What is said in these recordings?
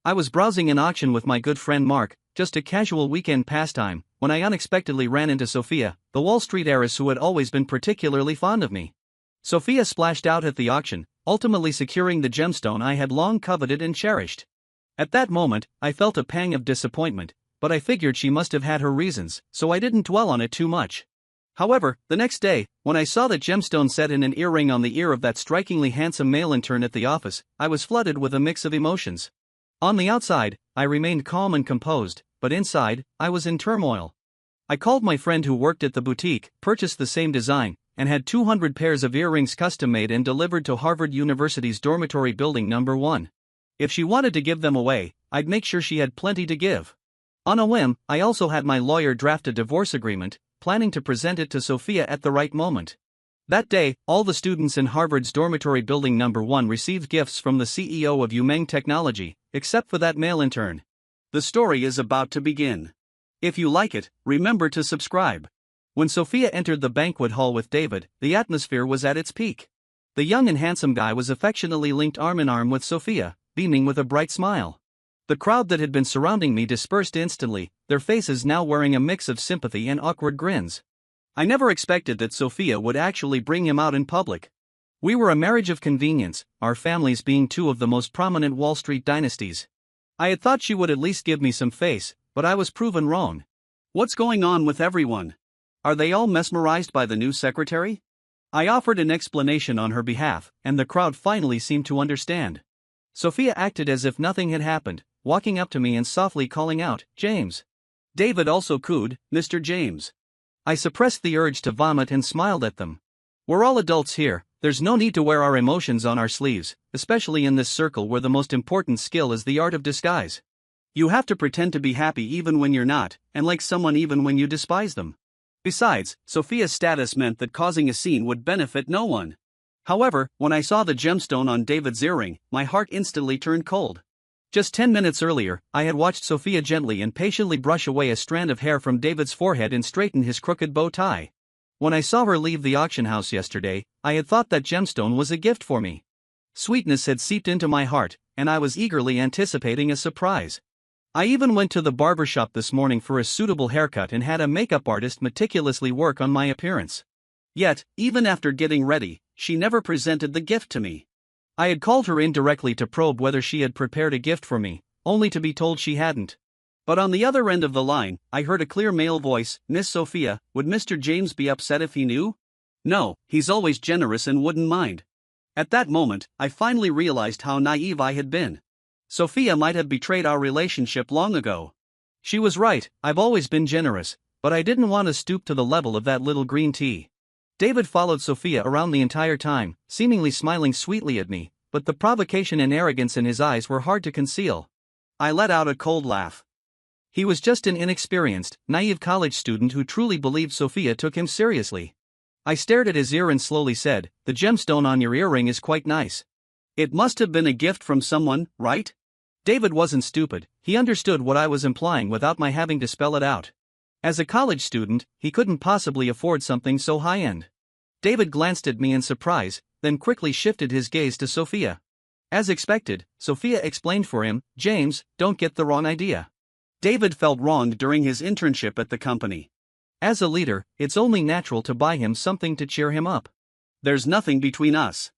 I was browsing an auction with my good friend Mark, just a casual weekend pastime, when I unexpectedly ran into Sophia, the Wall Street heiress who had always been particularly fond of me. Sophia splashed out at the auction, ultimately securing the gemstone I had long coveted and cherished. At that moment, I felt a pang of disappointment, but I figured she must have had her reasons, so I didn't dwell on it too much. However, the next day, when I saw the gemstone set in an earring on the ear of that strikingly handsome male intern at the office, I was flooded with a mix of emotions. On the outside, I remained calm and composed, but inside, I was in turmoil. I called my friend who worked at the boutique, purchased the same design, and had 200 pairs of earrings custom-made and delivered to Harvard University's dormitory building number 1. If she wanted to give them away, I'd make sure she had plenty to give. On a whim, I also had my lawyer draft a divorce agreement, planning to present it to Sophia at the right moment. That day, all the students in Harvard's dormitory building number 1 received gifts from the CEO of Umeng Technology, except for that male intern. The story is about to begin. If you like it, remember to subscribe. When Sophia entered the banquet hall with David, the atmosphere was at its peak. The young and handsome guy was affectionately linked arm in arm with Sophia, beaming with a bright smile. The crowd that had been surrounding me dispersed instantly, their faces now wearing a mix of sympathy and awkward grins. I never expected that Sophia would actually bring him out in public. We were a marriage of convenience, our families being two of the most prominent Wall Street dynasties. I had thought she would at least give me some face, but I was proven wrong. What's going on with everyone? Are they all mesmerized by the new secretary? I offered an explanation on her behalf, and the crowd finally seemed to understand. Sophia acted as if nothing had happened, walking up to me and softly calling out, "James." David also cooed, "Mr. James." I suppressed the urge to vomit and smiled at them. We're all adults here, there's no need to wear our emotions on our sleeves, especially in this circle where the most important skill is the art of disguise. You have to pretend to be happy even when you're not, and like someone even when you despise them. Besides, Sophia's status meant that causing a scene would benefit no one. However, when I saw the gemstone on David's earring, my heart instantly turned cold. Just 10 minutes earlier, I had watched Sophia gently and patiently brush away a strand of hair from David's forehead and straighten his crooked bow tie. When I saw her leave the auction house yesterday, I had thought that gemstone was a gift for me. Sweetness had seeped into my heart, and I was eagerly anticipating a surprise. I even went to the barber shop this morning for a suitable haircut and had a makeup artist meticulously work on my appearance. Yet, even after getting ready, she never presented the gift to me. I had called her indirectly to probe whether she had prepared a gift for me, only to be told she hadn't. But on the other end of the line, I heard a clear male voice, "Miss Sophia, would Mr. James be upset if he knew?" "No, he's always generous and wouldn't mind." At that moment, I finally realized how naive I had been. Sophia might have betrayed our relationship long ago. She was right, I've always been generous, but I didn't want to stoop to the level of that little green tea. David followed Sophia around the entire time, seemingly smiling sweetly at me, but the provocation and arrogance in his eyes were hard to conceal. I let out a cold laugh. He was just an inexperienced, naive college student who truly believed Sophia took him seriously. I stared at his ear and slowly said, "The gemstone on your earring is quite nice. It must have been a gift from someone, right?" David wasn't stupid, he understood what I was implying without my having to spell it out. As a college student, he couldn't possibly afford something so high-end. David glanced at me in surprise, then quickly shifted his gaze to Sophia. As expected, Sophia explained for him, "James, don't get the wrong idea. David felt wronged during his internship at the company. As a leader, it's only natural to buy him something to cheer him up. There's nothing between us."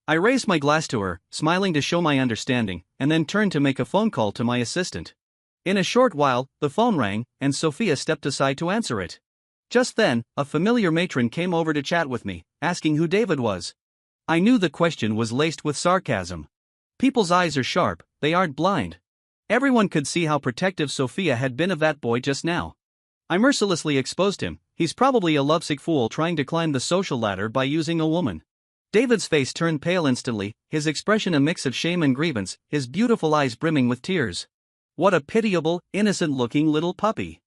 I raised my glass to her, smiling to show my understanding, and then turned to make a phone call to my assistant. In a short while, the phone rang, and Sophia stepped aside to answer it. Just then, a familiar matron came over to chat with me, asking who David was. I knew the question was laced with sarcasm. People's eyes are sharp, they aren't blind. Everyone could see how protective Sophia had been of that boy just now. I mercilessly exposed him, he's probably a lovesick fool trying to climb the social ladder by using a woman. David's face turned pale instantly, his expression a mix of shame and grievance, his beautiful eyes brimming with tears. What a pitiable, innocent-looking little puppy.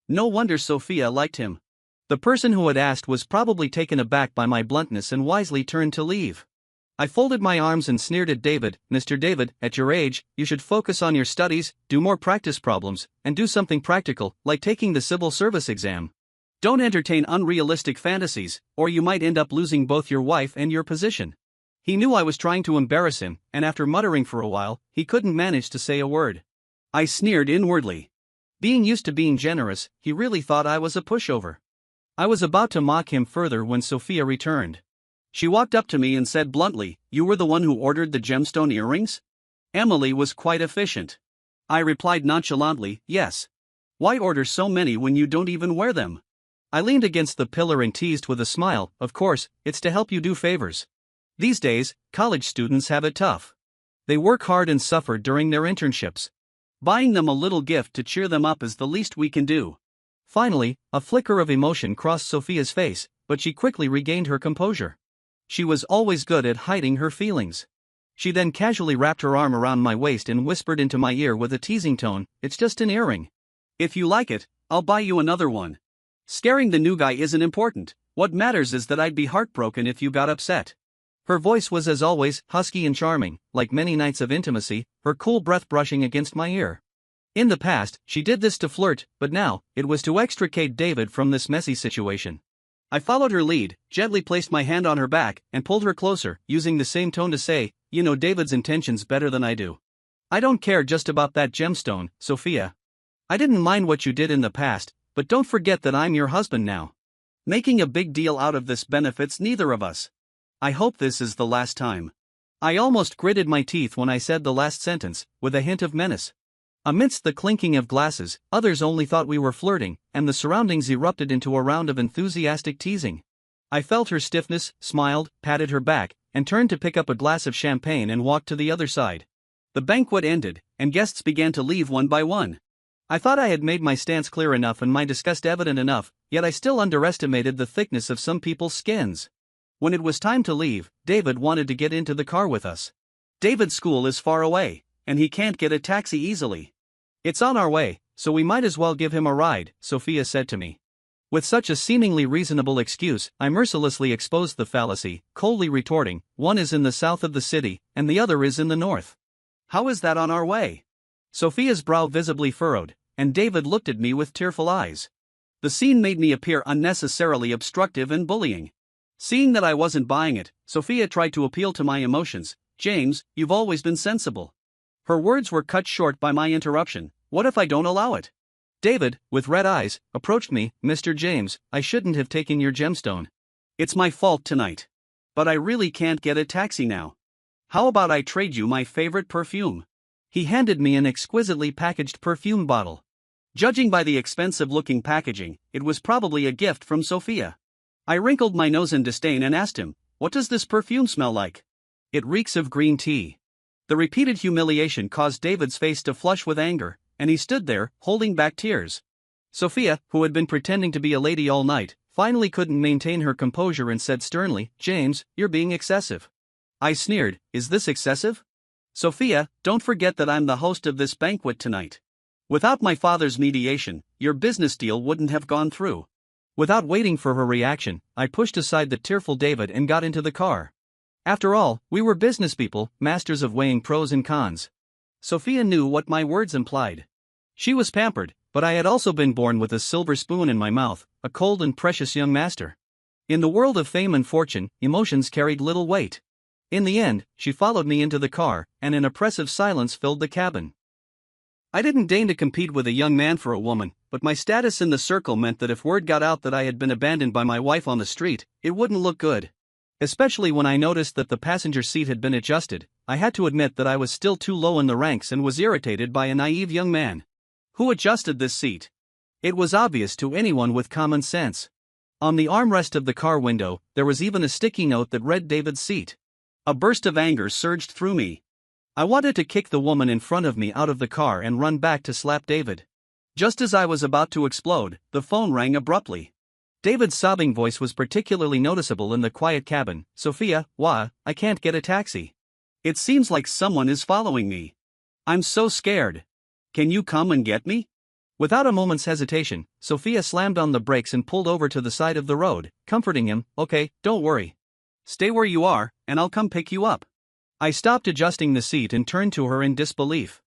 No wonder Sophia liked him. The person who had asked was probably taken aback by my bluntness and wisely turned to leave. I folded my arms and sneered at David. "Mr. David, at your age, you should focus on your studies, do more practice problems, and do something practical, like taking the civil service exam. Don't entertain unrealistic fantasies, or you might end up losing both your wife and your position." He knew I was trying to embarrass him, and after muttering for a while, he couldn't manage to say a word. I sneered inwardly. Being used to being generous, he really thought I was a pushover. I was about to mock him further when Sophia returned. She walked up to me and said bluntly, "You were the one who ordered the gemstone earrings?" Emily was quite efficient. I replied nonchalantly, "Yes. Why order so many when you don't even wear them?" I leaned against the pillar and teased with a smile, "Of course, it's to help you do favors. These days, college students have it tough. They work hard and suffer during their internships. Buying them a little gift to cheer them up is the least we can do." Finally, a flicker of emotion crossed Sophia's face, but she quickly regained her composure. She was always good at hiding her feelings. She then casually wrapped her arm around my waist and whispered into my ear with a teasing tone, "It's just an earring. If you like it, I'll buy you another one. Scaring the new guy isn't important, what matters is that I'd be heartbroken if you got upset." Her voice was as always, husky and charming, like many nights of intimacy, her cool breath brushing against my ear. In the past, she did this to flirt, but now, it was to extricate David from this messy situation. I followed her lead, gently placed my hand on her back, and pulled her closer, using the same tone to say, "You know David's intentions better than I do. I don't care just about that gemstone, Sophia. I didn't mind what you did in the past, but don't forget that I'm your husband now. Making a big deal out of this benefits neither of us. I hope this is the last time." I almost gritted my teeth when I said the last sentence, with a hint of menace. Amidst the clinking of glasses, others only thought we were flirting, and the surroundings erupted into a round of enthusiastic teasing. I felt her stiffness, smiled, patted her back, and turned to pick up a glass of champagne and walked to the other side. The banquet ended, and guests began to leave one by one. I thought I had made my stance clear enough and my disgust evident enough, yet I still underestimated the thickness of some people's skins. When it was time to leave, David wanted to get into the car with us. David's school is far away, and he can't get a taxi easily. "It's on our way, so we might as well give him a ride," Sophia said to me. With such a seemingly reasonable excuse, I mercilessly exposed the fallacy, coldly retorting, "One is in the south of the city, and the other is in the north. How is that on our way?" Sophia's brow visibly furrowed, and David looked at me with tearful eyes. The scene made me appear unnecessarily obstructive and bullying. Seeing that I wasn't buying it, Sophia tried to appeal to my emotions. "James, you've always been sensible." Her words were cut short by my interruption. "What if I don't allow it?" David, with red eyes, approached me. "Mr. James, I shouldn't have taken your gemstone. It's my fault tonight. But I really can't get a taxi now. How about I trade you my favorite perfume?" He handed me an exquisitely packaged perfume bottle. Judging by the expensive-looking packaging, it was probably a gift from Sophia. I wrinkled my nose in disdain and asked him, "What does this perfume smell like?" "It reeks of green tea." The repeated humiliation caused David's face to flush with anger, and he stood there, holding back tears. Sophia, who had been pretending to be a lady all night, finally couldn't maintain her composure and said sternly, "James, you're being excessive." I sneered, "Is this excessive? Sophia, don't forget that I'm the host of this banquet tonight. Without my father's mediation, your business deal wouldn't have gone through." Without waiting for her reaction, I pushed aside the tearful David and got into the car. After all, we were business people, masters of weighing pros and cons. Sophia knew what my words implied. She was pampered, but I had also been born with a silver spoon in my mouth, a cold and precious young master. In the world of fame and fortune, emotions carried little weight. In the end, she followed me into the car, and an oppressive silence filled the cabin. I didn't deign to compete with a young man for a woman, but my status in the circle meant that if word got out that I had been abandoned by my wife on the street, it wouldn't look good. Especially when I noticed that the passenger seat had been adjusted, I had to admit that I was still too low in the ranks and was irritated by a naive young man. Who adjusted this seat? It was obvious to anyone with common sense. On the armrest of the car window, there was even a sticky note that read David's seat. A burst of anger surged through me. I wanted to kick the woman in front of me out of the car and run back to slap David. Just as I was about to explode, the phone rang abruptly. David's sobbing voice was particularly noticeable in the quiet cabin. "Sophia, I can't get a taxi. It seems like someone is following me. I'm so scared. Can you come and get me?" Without a moment's hesitation, Sophia slammed on the brakes and pulled over to the side of the road, comforting him. "Okay, don't worry. Stay where you are, and I'll come pick you up." I stopped adjusting the seat and turned to her in disbelief.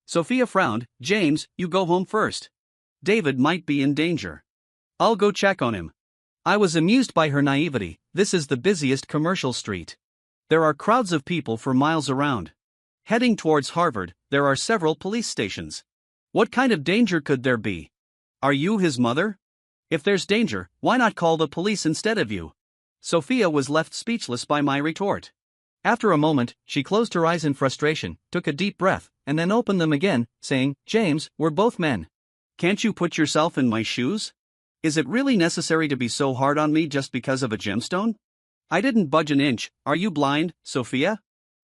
Sophia frowned. "James, you go home first. David might be in danger. I'll go check on him." I was amused by her naivety. This is the busiest commercial street. There are crowds of people for miles around. Heading towards Harvard, there are several police stations. What kind of danger could there be? Are you his mother? If there's danger, why not call the police instead of you? Sophia was left speechless by my retort. After a moment, she closed her eyes in frustration, took a deep breath, and then opened them again, saying, James, we're both men. Can't you put yourself in my shoes? Is it really necessary to be so hard on me just because of a gemstone? I didn't budge an inch. Are you blind, Sophia?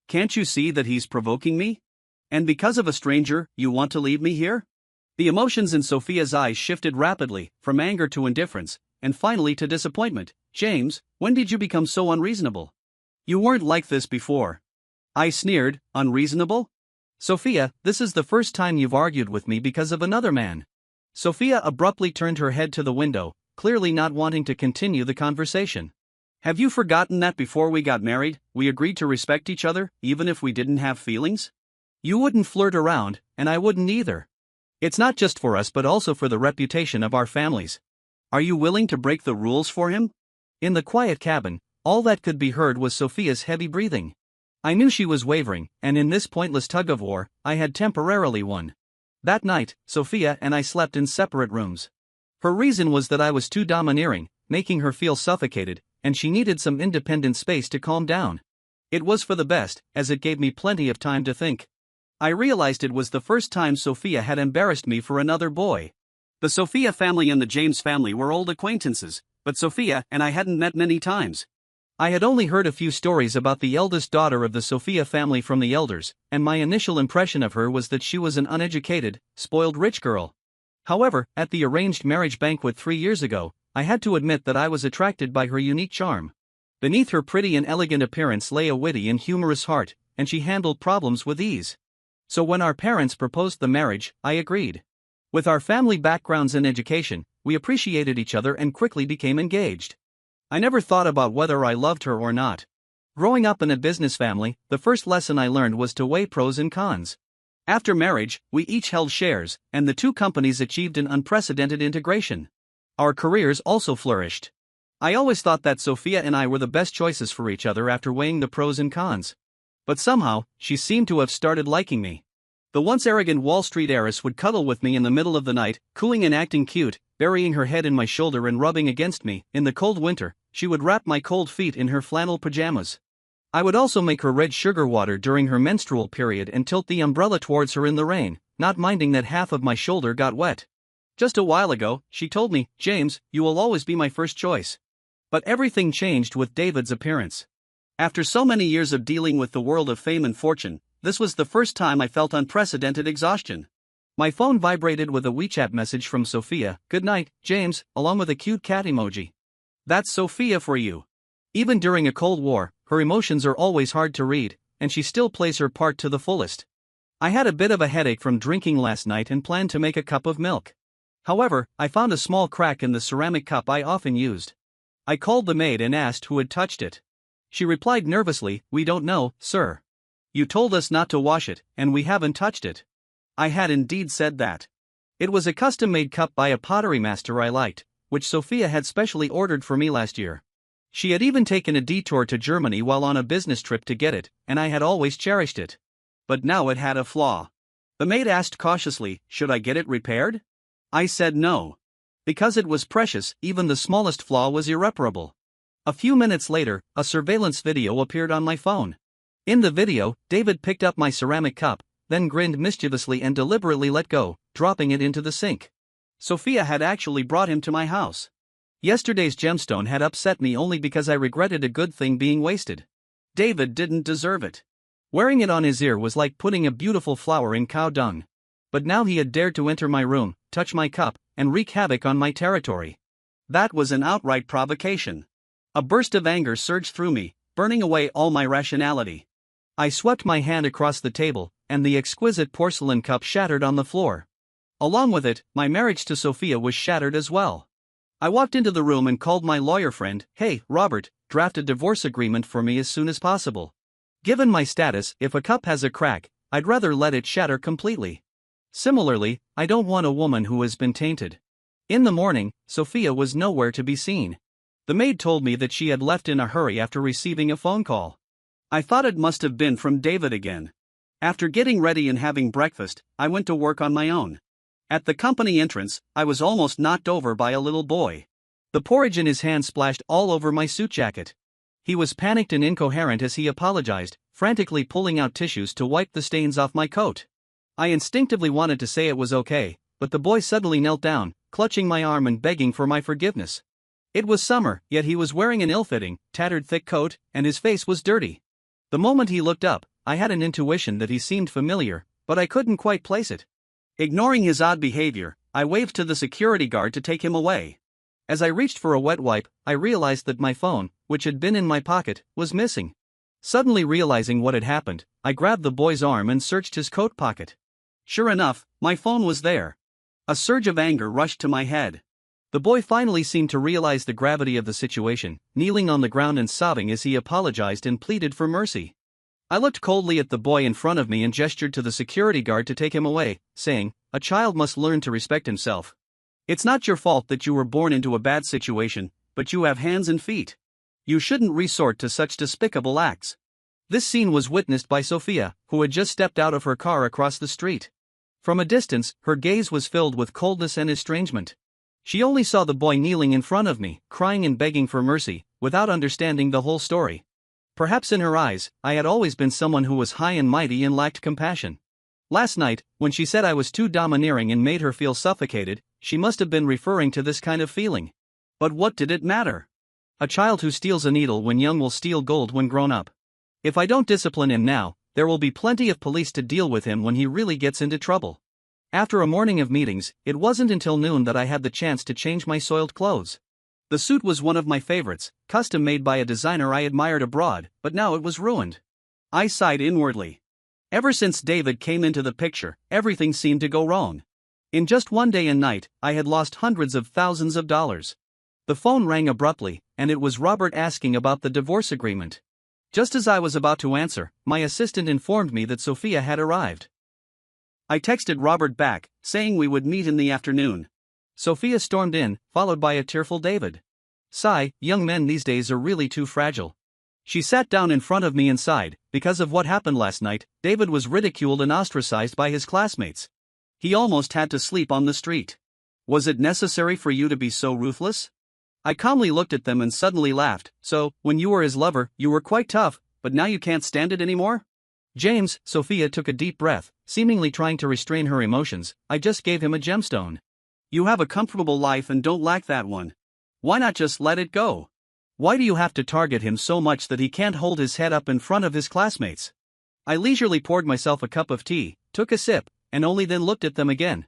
Can't you see that he's provoking me? And because of a stranger, you want to leave me here? The emotions in Sophia's eyes shifted rapidly, from anger to indifference, and finally to disappointment. James, when did you become so unreasonable? You weren't like this before. I sneered. Unreasonable? Sophia, this is the first time you've argued with me because of another man. Sophia abruptly turned her head to the window, clearly not wanting to continue the conversation. Have you forgotten that before we got married, we agreed to respect each other, even if we didn't have feelings? You wouldn't flirt around, and I wouldn't either. It's not just for us but also for the reputation of our families. Are you willing to break the rules for him? In the quiet cabin, all that could be heard was Sophia's heavy breathing. I knew she was wavering, and in this pointless tug-of-war, I had temporarily won. That night, Sophia and I slept in separate rooms. Her reason was that I was too domineering, making her feel suffocated, and she needed some independent space to calm down. It was for the best, as it gave me plenty of time to think. I realized it was the first time Sophia had embarrassed me for another boy. The Sophia family and the James family were old acquaintances, but Sophia and I hadn't met many times. I had only heard a few stories about the eldest daughter of the Sophia family from the elders, and my initial impression of her was that she was an uneducated, spoiled rich girl. However, at the arranged marriage banquet 3 years ago, I had to admit that I was attracted by her unique charm. Beneath her pretty and elegant appearance lay a witty and humorous heart, and she handled problems with ease. So when our parents proposed the marriage, I agreed. With our family backgrounds and education, we appreciated each other and quickly became engaged. I never thought about whether I loved her or not. Growing up in a business family, the first lesson I learned was to weigh pros and cons. After marriage, we each held shares, and the two companies achieved an unprecedented integration. Our careers also flourished. I always thought that Sophia and I were the best choices for each other after weighing the pros and cons. But somehow, she seemed to have started liking me. The once arrogant Wall Street heiress would cuddle with me in the middle of the night, cooing and acting cute, burying her head in my shoulder and rubbing against me. In the cold winter, she would wrap my cold feet in her flannel pajamas. I would also make her red sugar water during her menstrual period and tilt the umbrella towards her in the rain, not minding that half of my shoulder got wet. Just a while ago, she told me, James, you will always be my first choice. But everything changed with David's appearance. After so many years of dealing with the world of fame and fortune, this was the first time I felt unprecedented exhaustion. My phone vibrated with a WeChat message from Sophia. Good night, James, along with a cute cat emoji. That's Sophia for you. Even during a Cold War, her emotions are always hard to read, and she still plays her part to the fullest. I had a bit of a headache from drinking last night and planned to make a cup of milk. However, I found a small crack in the ceramic cup I often used. I called the maid and asked who had touched it. She replied nervously, We don't know, sir. You told us not to wash it, and we haven't touched it. I had indeed said that. It was a custom-made cup by a pottery master I liked, which Sophia had specially ordered for me last year. She had even taken a detour to Germany while on a business trip to get it, and I had always cherished it. But now it had a flaw. The maid asked cautiously, should I get it repaired? I said no. Because it was precious, even the smallest flaw was irreparable. A few minutes later, a surveillance video appeared on my phone. In the video, David picked up my ceramic cup, then grinned mischievously and deliberately let go, dropping it into the sink. Sophia had actually brought him to my house. Yesterday's gemstone had upset me only because I regretted a good thing being wasted. David didn't deserve it. Wearing it on his ear was like putting a beautiful flower in cow dung. But now he had dared to enter my room, touch my cup, and wreak havoc on my territory. That was an outright provocation. A burst of anger surged through me, burning away all my rationality. I swept my hand across the table, and the exquisite porcelain cup shattered on the floor. Along with it, my marriage to Sophia was shattered as well. I walked into the room and called my lawyer friend. Hey, Robert, draft a divorce agreement for me as soon as possible. Given my status, if a cup has a crack, I'd rather let it shatter completely. Similarly, I don't want a woman who has been tainted. In the morning, Sophia was nowhere to be seen. The maid told me that she had left in a hurry after receiving a phone call. I thought it must have been from David again. After getting ready and having breakfast, I went to work on my own. At the company entrance, I was almost knocked over by a little boy. The porridge in his hand splashed all over my suit jacket. He was panicked and incoherent as he apologized, frantically pulling out tissues to wipe the stains off my coat. I instinctively wanted to say it was okay, but the boy suddenly knelt down, clutching my arm and begging for my forgiveness. It was summer, yet he was wearing an ill-fitting, tattered thick coat, and his face was dirty. The moment he looked up, I had an intuition that he seemed familiar, but I couldn't quite place it. Ignoring his odd behavior, I waved to the security guard to take him away. As I reached for a wet wipe, I realized that my phone, which had been in my pocket, was missing. Suddenly realizing what had happened, I grabbed the boy's arm and searched his coat pocket. Sure enough, my phone was there. A surge of anger rushed to my head. The boy finally seemed to realize the gravity of the situation, kneeling on the ground and sobbing as he apologized and pleaded for mercy. I looked coldly at the boy in front of me and gestured to the security guard to take him away, saying, "A child must learn to respect himself. It's not your fault that you were born into a bad situation, but you have hands and feet. You shouldn't resort to such despicable acts." This scene was witnessed by Sophia, who had just stepped out of her car across the street. From a distance, her gaze was filled with coldness and estrangement. She only saw the boy kneeling in front of me, crying and begging for mercy, without understanding the whole story. Perhaps in her eyes, I had always been someone who was high and mighty and lacked compassion. Last night, when she said I was too domineering and made her feel suffocated, she must have been referring to this kind of feeling. But what did it matter? A child who steals a needle when young will steal gold when grown up. If I don't discipline him now, there will be plenty of police to deal with him when he really gets into trouble. After a morning of meetings, it wasn't until noon that I had the chance to change my soiled clothes. The suit was one of my favorites, custom made by a designer I admired abroad, but now it was ruined. I sighed inwardly. Ever since David came into the picture, everything seemed to go wrong. In just one day and night, I had lost hundreds of thousands of dollars. The phone rang abruptly, and it was Robert asking about the divorce agreement. Just as I was about to answer, my assistant informed me that Sophia had arrived. I texted Robert back, saying we would meet in the afternoon. Sophia stormed in, followed by a tearful David. Sigh, young men these days are really too fragile. She sat down in front of me and sighed. Because of what happened last night, David was ridiculed and ostracized by his classmates. He almost had to sleep on the street. Was it necessary for you to be so ruthless? I calmly looked at them and suddenly laughed. So, when you were his lover, you were quite tough, but now you can't stand it anymore? James, Sophia took a deep breath, seemingly trying to restrain her emotions. I just gave him a gemstone. You have a comfortable life and don't lack that one. Why not just let it go? Why do you have to target him so much that he can't hold his head up in front of his classmates? I leisurely poured myself a cup of tea, took a sip, and only then looked at them again.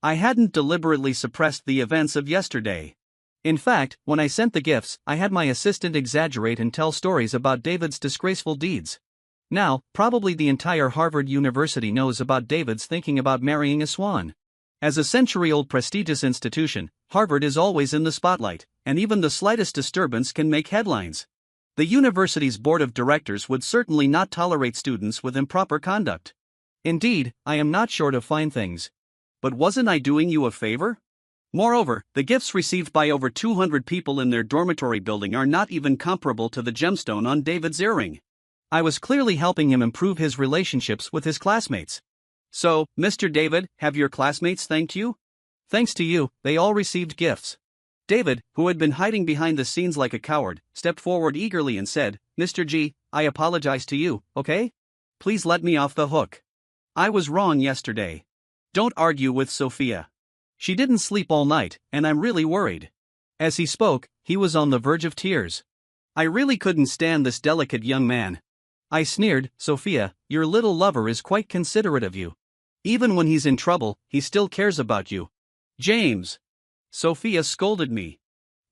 I hadn't deliberately suppressed the events of yesterday. In fact, when I sent the gifts, I had my assistant exaggerate and tell stories about David's disgraceful deeds. Now, probably the entire Harvard University knows about David's thinking about marrying a swan. As a century-old prestigious institution, Harvard is always in the spotlight, and even the slightest disturbance can make headlines. The university's board of directors would certainly not tolerate students with improper conduct. Indeed, I am not short of fine things. But wasn't I doing you a favor? Moreover, the gifts received by over 200 people in their dormitory building are not even comparable to the gemstone on David's earring. I was clearly helping him improve his relationships with his classmates. So, Mr. David, have your classmates thanked you? Thanks to you, they all received gifts. David, who had been hiding behind the scenes like a coward, stepped forward eagerly and said, Mr. G, I apologize to you, okay? Please let me off the hook. I was wrong yesterday. Don't argue with Sophia. She didn't sleep all night, and I'm really worried. As he spoke, he was on the verge of tears. I really couldn't stand this delicate young man. I sneered, Sophia, your little lover is quite considerate of you. Even when he's in trouble, he still cares about you. James. Sophia scolded me.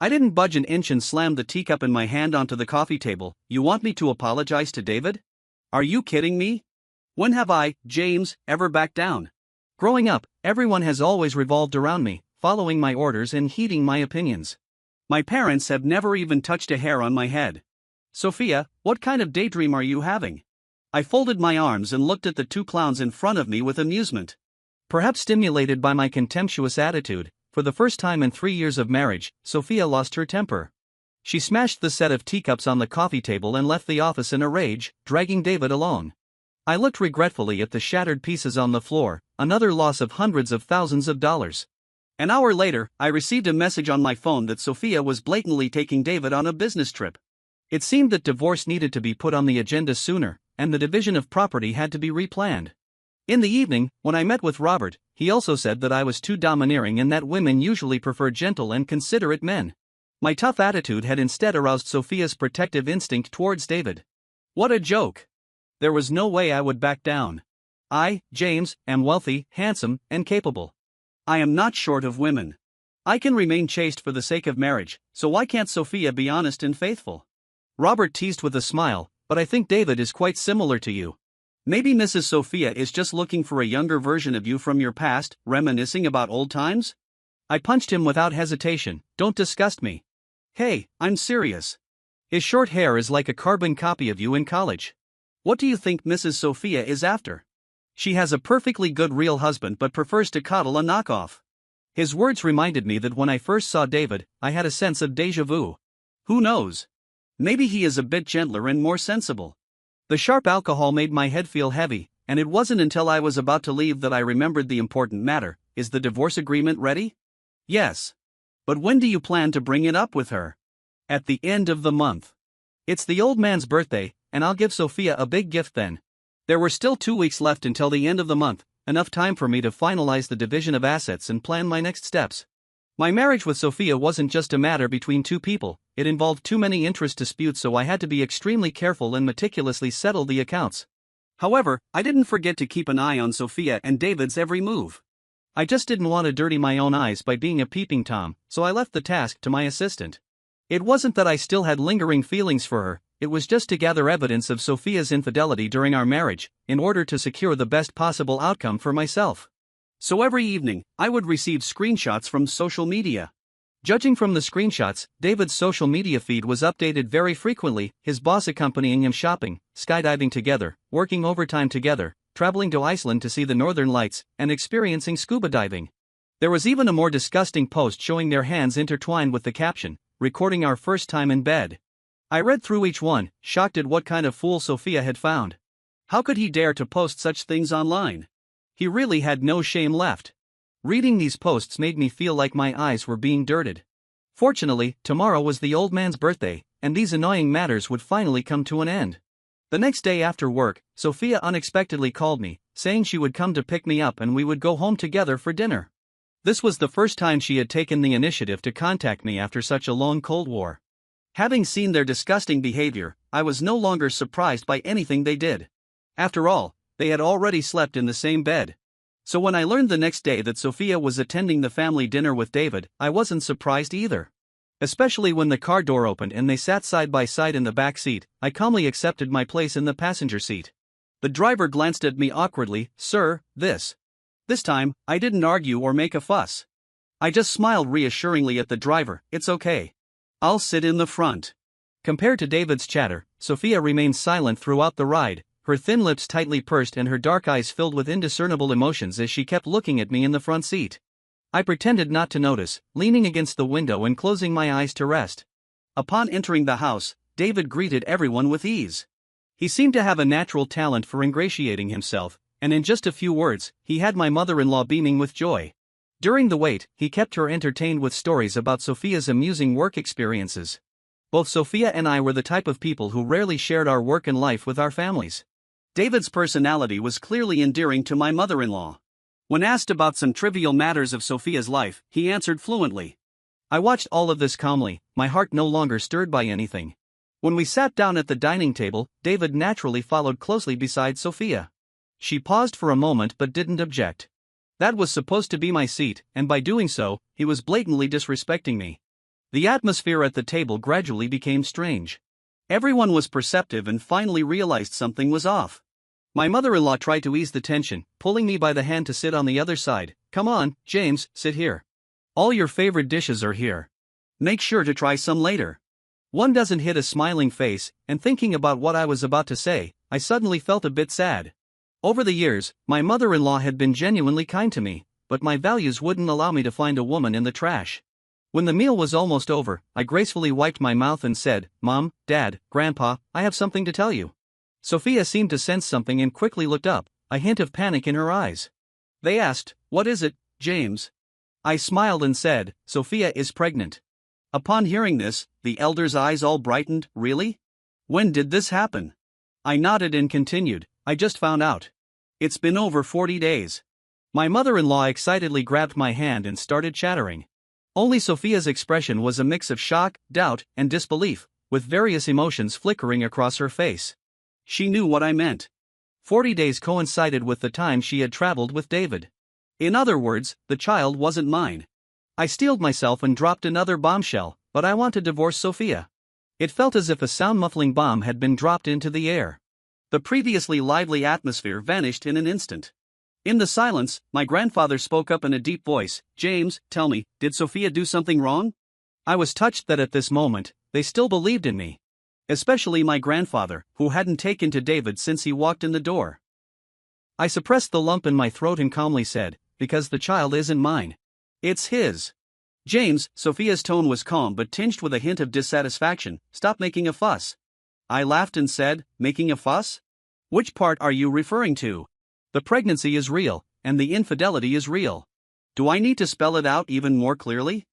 I didn't budge an inch and slammed the teacup in my hand onto the coffee table. You want me to apologize to David? Are you kidding me? When have I, James, ever backed down? Growing up, everyone has always revolved around me, following my orders and heeding my opinions. My parents have never even touched a hair on my head. Sophia, what kind of daydream are you having? I folded my arms and looked at the two clowns in front of me with amusement. Perhaps stimulated by my contemptuous attitude, for the first time in 3 years of marriage, Sophia lost her temper. She smashed the set of teacups on the coffee table and left the office in a rage, dragging David along. I looked regretfully at the shattered pieces on the floor, another loss of hundreds of thousands of dollars. An hour later, I received a message on my phone that Sophia was blatantly taking David on a business trip. It seemed that divorce needed to be put on the agenda sooner, and the division of property had to be replanned. In the evening, when I met with Robert, he also said that I was too domineering and that women usually prefer gentle and considerate men. My tough attitude had instead aroused Sophia's protective instinct towards David. What a joke! There was no way I would back down. I, James, am wealthy, handsome, and capable. I am not short of women. I can remain chaste for the sake of marriage, so why can't Sophia be honest and faithful? Robert teased with a smile, but I think David is quite similar to you. Maybe Mrs. Sophia is just looking for a younger version of you from your past, reminiscing about old times? I punched him without hesitation. Don't disgust me. Hey, I'm serious. His short hair is like a carbon copy of you in college. What do you think Mrs. Sophia is after? She has a perfectly good real husband but prefers to coddle a knockoff. His words reminded me that when I first saw David, I had a sense of déjà vu. Who knows? Maybe he is a bit gentler and more sensible. The sharp alcohol made my head feel heavy, and it wasn't until I was about to leave that I remembered the important matter. Is the divorce agreement ready? Yes. But when do you plan to bring it up with her? At the end of the month. It's the old man's birthday, and I'll give Sophia a big gift then. There were still 2 weeks left until the end of the month, enough time for me to finalize the division of assets and plan my next steps. My marriage with Sophia wasn't just a matter between two people, it involved too many interest disputes, so I had to be extremely careful and meticulously settle the accounts. However, I didn't forget to keep an eye on Sophia and David's every move. I just didn't want to dirty my own eyes by being a peeping Tom, so I left the task to my assistant. It wasn't that I still had lingering feelings for her, it was just to gather evidence of Sophia's infidelity during our marriage, in order to secure the best possible outcome for myself. So every evening, I would receive screenshots from social media. Judging from the screenshots, David's social media feed was updated very frequently, his boss accompanying him shopping, skydiving together, working overtime together, traveling to Iceland to see the northern lights, and experiencing scuba diving. There was even a more disgusting post showing their hands intertwined with the caption, "Recording our first time in bed." I read through each one, shocked at what kind of fool Sophia had found. How could he dare to post such things online? He really had no shame left. Reading these posts made me feel like my eyes were being dirted. Fortunately, tomorrow was the old man's birthday, and these annoying matters would finally come to an end. The next day after work, Sophia unexpectedly called me, saying she would come to pick me up and we would go home together for dinner. This was the first time she had taken the initiative to contact me after such a long Cold War. Having seen their disgusting behavior, I was no longer surprised by anything they did. After all, they had already slept in the same bed. So when I learned the next day that Sophia was attending the family dinner with David, I wasn't surprised either. Especially when the car door opened and they sat side by side in the back seat, I calmly accepted my place in the passenger seat. The driver glanced at me awkwardly. "Sir, this." This time, I didn't argue or make a fuss. I just smiled reassuringly at the driver. "It's okay. I'll sit in the front." Compared to David's chatter, Sophia remained silent throughout the ride, her thin lips tightly pursed and her dark eyes filled with indiscernible emotions as she kept looking at me in the front seat. I pretended not to notice, leaning against the window and closing my eyes to rest. Upon entering the house, David greeted everyone with ease. He seemed to have a natural talent for ingratiating himself, and in just a few words, he had my mother-in-law beaming with joy. During the wait, he kept her entertained with stories about Sophia's amusing work experiences. Both Sophia and I were the type of people who rarely shared our work and life with our families. David's personality was clearly endearing to my mother-in-law. When asked about some trivial matters of Sophia's life, he answered fluently. I watched all of this calmly, my heart no longer stirred by anything. When we sat down at the dining table, David naturally followed closely beside Sophia. She paused for a moment but didn't object. That was supposed to be my seat, and by doing so, he was blatantly disrespecting me. The atmosphere at the table gradually became strange. Everyone was perceptive and finally realized something was off. My mother-in-law tried to ease the tension, pulling me by the hand to sit on the other side. "Come on, James, sit here. All your favorite dishes are here. Make sure to try some later." One doesn't hit a smiling face, and thinking about what I was about to say, I suddenly felt a bit sad. Over the years, my mother-in-law had been genuinely kind to me, but my values wouldn't allow me to find a woman in the trash. When the meal was almost over, I gracefully wiped my mouth and said, "Mom, Dad, Grandpa, I have something to tell you." Sophia seemed to sense something and quickly looked up, a hint of panic in her eyes. They asked, "What is it, James?" I smiled and said, "Sophia is pregnant." Upon hearing this, the elder's eyes all brightened. "Really? When did this happen?" I nodded and continued, "I just found out. It's been over 40 days. My mother-in-law excitedly grabbed my hand and started chattering. Only Sophia's expression was a mix of shock, doubt, and disbelief, with various emotions flickering across her face. She knew what I meant. 40 days coincided with the time she had traveled with David. In other words, the child wasn't mine. I steeled myself and dropped another bombshell, but I want to divorce Sophia. It felt as if a sound-muffling bomb had been dropped into the air. The previously lively atmosphere vanished in an instant. In the silence, my grandfather spoke up in a deep voice, "James, tell me, did Sophia do something wrong?" I was touched that at this moment, they still believed in me. Especially my grandfather, who hadn't taken to David since he walked in the door. I suppressed the lump in my throat and calmly said, "Because the child isn't mine. It's his." "James," Sophia's tone was calm but tinged with a hint of dissatisfaction, "stop making a fuss." I laughed and said, "Making a fuss? Which part are you referring to? The pregnancy is real, and the infidelity is real. Do I need to spell it out even more clearly?"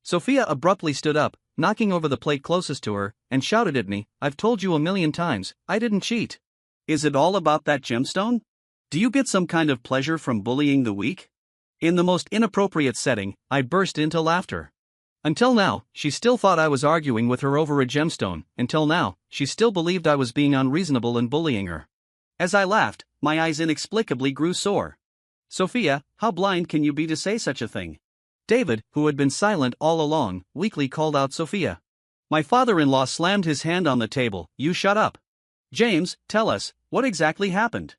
Sophia abruptly stood up, knocking over the plate closest to her, and shouted at me, "I've told you a million times, I didn't cheat. Is it all about that gemstone? Do you get some kind of pleasure from bullying the weak?" In the most inappropriate setting, I burst into laughter. Until now, she still thought I was arguing with her over a gemstone. Until now, she still believed I was being unreasonable and bullying her. As I laughed, my eyes inexplicably grew sore. "Sophia, how blind can you be to say such a thing?" David, who had been silent all along, weakly called out Sophia. My father-in-law slammed his hand on the table, "You shut up. James, tell us, what exactly happened?"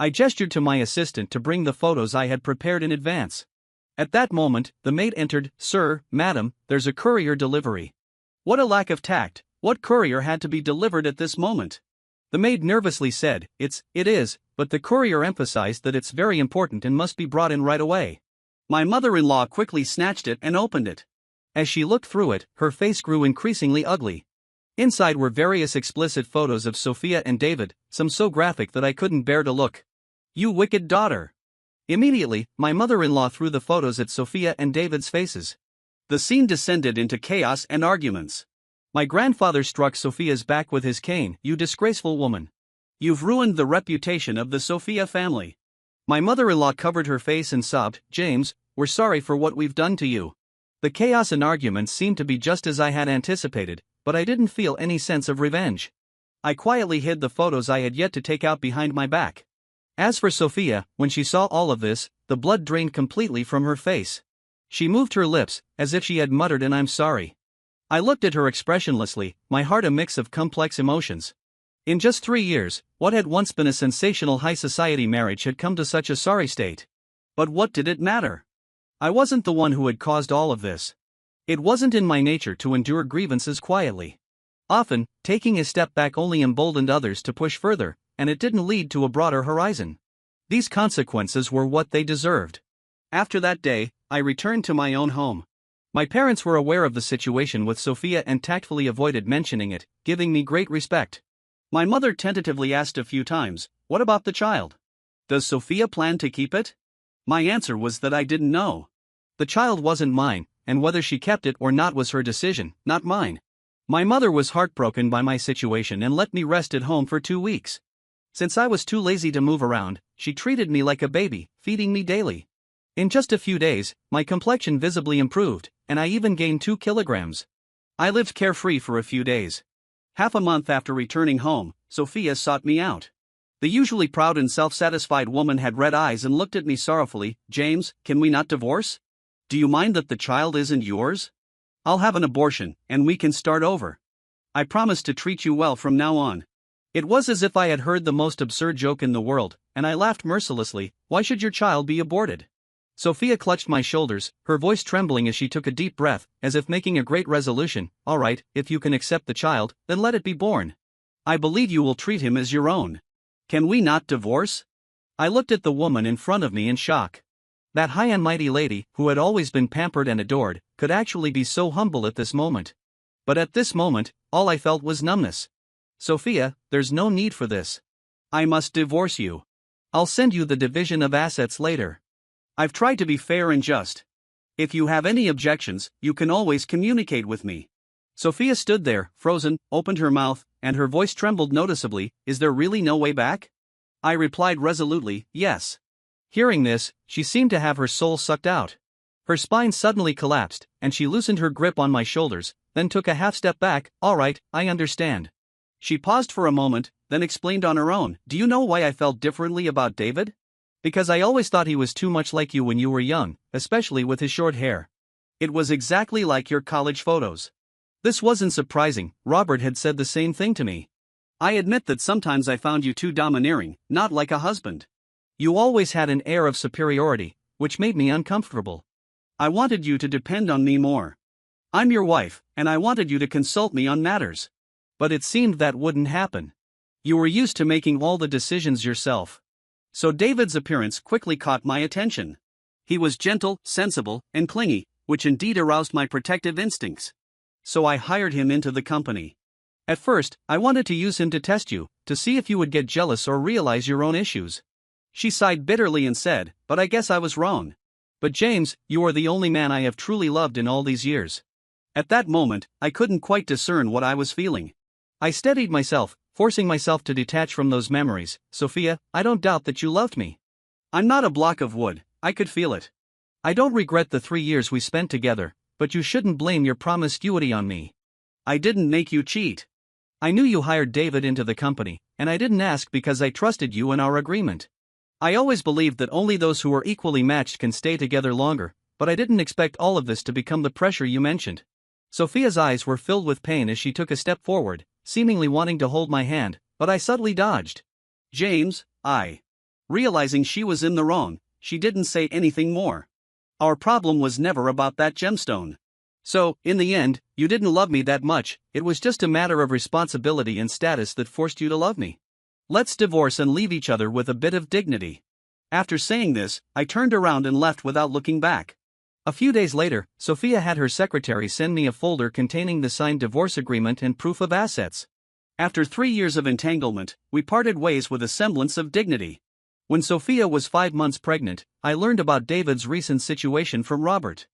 I gestured to my assistant to bring the photos I had prepared in advance. At that moment, the maid entered. "Sir, madam, there's a courier delivery." What a lack of tact! What courier had to be delivered at this moment? The maid nervously said, It is, but the courier emphasized that it's very important and must be brought in right away. My mother-in-law quickly snatched it and opened it. As she looked through it, her face grew increasingly ugly. Inside were various explicit photos of Sophia and David, some so graphic that I couldn't bear to look. "You wicked daughter!" Immediately, my mother-in-law threw the photos at Sophia and David's faces. The scene descended into chaos and arguments. My grandfather struck Sophia's back with his cane. "You disgraceful woman. You've ruined the reputation of the Sophia family." My mother-in-law covered her face and sobbed, "James, we're sorry for what we've done to you." The chaos and arguments seemed to be just as I had anticipated, but I didn't feel any sense of revenge. I quietly hid the photos I had yet to take out behind my back. As for Sophia, when she saw all of this, the blood drained completely from her face. She moved her lips, as if she had muttered an "I'm sorry." I looked at her expressionlessly, my heart a mix of complex emotions. In just 3 years, what had once been a sensational high-society marriage had come to such a sorry state. But what did it matter? I wasn't the one who had caused all of this. It wasn't in my nature to endure grievances quietly. Often, taking a step back only emboldened others to push further, and it didn't lead to a broader horizon. These consequences were what they deserved. After that day, I returned to my own home. My parents were aware of the situation with Sophia and tactfully avoided mentioning it, giving me great respect. My mother tentatively asked a few times, "What about the child? Does Sophia plan to keep it?" My answer was that I didn't know. The child wasn't mine, and whether she kept it or not was her decision, not mine. My mother was heartbroken by my situation and let me rest at home for 2 weeks. Since I was too lazy to move around, she treated me like a baby, feeding me daily. In just a few days, my complexion visibly improved, and I even gained 2 kilograms. I lived carefree for a few days. Half a month after returning home, Sophia sought me out. The usually proud and self-satisfied woman had red eyes and looked at me sorrowfully. "James, can we not divorce? Do you mind that the child isn't yours? I'll have an abortion, and we can start over. I promise to treat you well from now on." It was as if I had heard the most absurd joke in the world, and I laughed mercilessly. "Why should your child be aborted?" Sophia clutched my shoulders, her voice trembling as she took a deep breath, as if making a great resolution. "All right, if you can accept the child, then let it be born. I believe you will treat him as your own. Can we not divorce?" I looked at the woman in front of me in shock. That high and mighty lady, who had always been pampered and adored, could actually be so humble at this moment. But at this moment, all I felt was numbness. "Sophia, there's no need for this. I must divorce you. I'll send you the division of assets later. I've tried to be fair and just. If you have any objections, you can always communicate with me. Sophia stood there, frozen, opened her mouth, and her voice trembled noticeably. Is there really no way back? I replied resolutely, yes. Hearing this, she seemed to have her soul sucked out. Her spine suddenly collapsed, and she loosened her grip on my shoulders, then took a half step back. All right, I understand. She paused for a moment, then explained on her own. Do you know why I felt differently about David? Because I always thought he was too much like you when you were young, especially with his short hair. It was exactly like your college photos. This wasn't surprising, Robert had said the same thing to me. I admit that sometimes I found you too domineering, not like a husband. You always had an air of superiority, which made me uncomfortable. I wanted you to depend on me more. I'm your wife, and I wanted you to consult me on matters. But it seemed that wouldn't happen. You were used to making all the decisions yourself. So David's appearance quickly caught my attention. He was gentle, sensible, and clingy, which indeed aroused my protective instincts. So I hired him into the company. At first, I wanted to use him to test you, to see if you would get jealous or realize your own issues. She sighed bitterly and said, but I guess I was wrong. But James, you are the only man I have truly loved in all these years. At that moment, I couldn't quite discern what I was feeling. I steadied myself, forcing myself to detach from those memories. Sophia, I don't doubt that you loved me. I'm not a block of wood, I could feel it. I don't regret the 3 years we spent together, but you shouldn't blame your promiscuity on me. I didn't make you cheat. I knew you hired David into the company, and I didn't ask because I trusted you and our agreement. I always believed that only those who are equally matched can stay together longer, but I didn't expect all of this to become the pressure you mentioned. Sophia's eyes were filled with pain as she took a step forward, seemingly wanting to hold my hand, but I subtly dodged. James, realizing she was in the wrong, she didn't say anything more. Our problem was never about that gemstone. So, in the end, you didn't love me that much, it was just a matter of responsibility and status that forced you to love me. Let's divorce and leave each other with a bit of dignity. After saying this, I turned around and left without looking back. A few days later, Sophia had her secretary send me a folder containing the signed divorce agreement and proof of assets. After 3 years of entanglement, we parted ways with a semblance of dignity. When Sophia was 5 months pregnant, I learned about David's recent situation from Robert.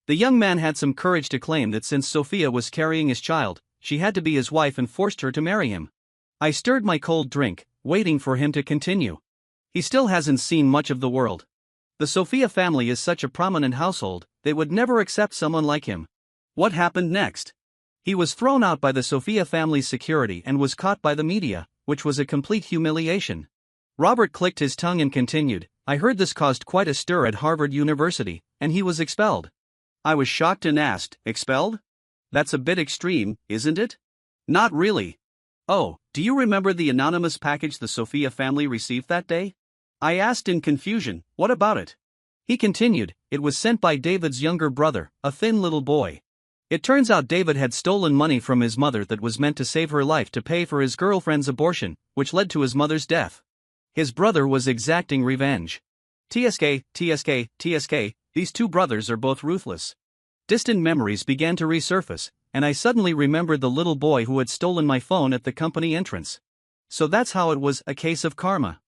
The young man had some courage to claim that since Sophia was carrying his child, she had to be his wife and forced her to marry him. I stirred my cold drink, waiting for him to continue. He still hasn't seen much of the world. The Sophia family is such a prominent household, they would never accept someone like him. What happened next? He was thrown out by the Sophia family's security and was caught by the media, which was a complete humiliation. Robert clicked his tongue and continued, I heard this caused quite a stir at Harvard University, and he was expelled. I was shocked and asked, expelled? That's a bit extreme, isn't it? Not really. Oh, do you remember the anonymous package the Sophia family received that day? I asked in confusion, what about it? He continued, it was sent by David's younger brother, a thin little boy. It turns out David had stolen money from his mother that was meant to save her life to pay for his girlfriend's abortion, which led to his mother's death. His brother was exacting revenge. TSK, these two brothers are both ruthless. Distant memories began to resurface, and I suddenly remembered the little boy who had stolen my phone at the company entrance. So that's how it was, a case of karma.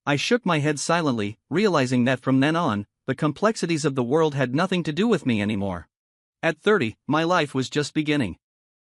I shook my head silently, realizing that from then on, the complexities of the world had nothing to do with me anymore. At 30, my life was just beginning.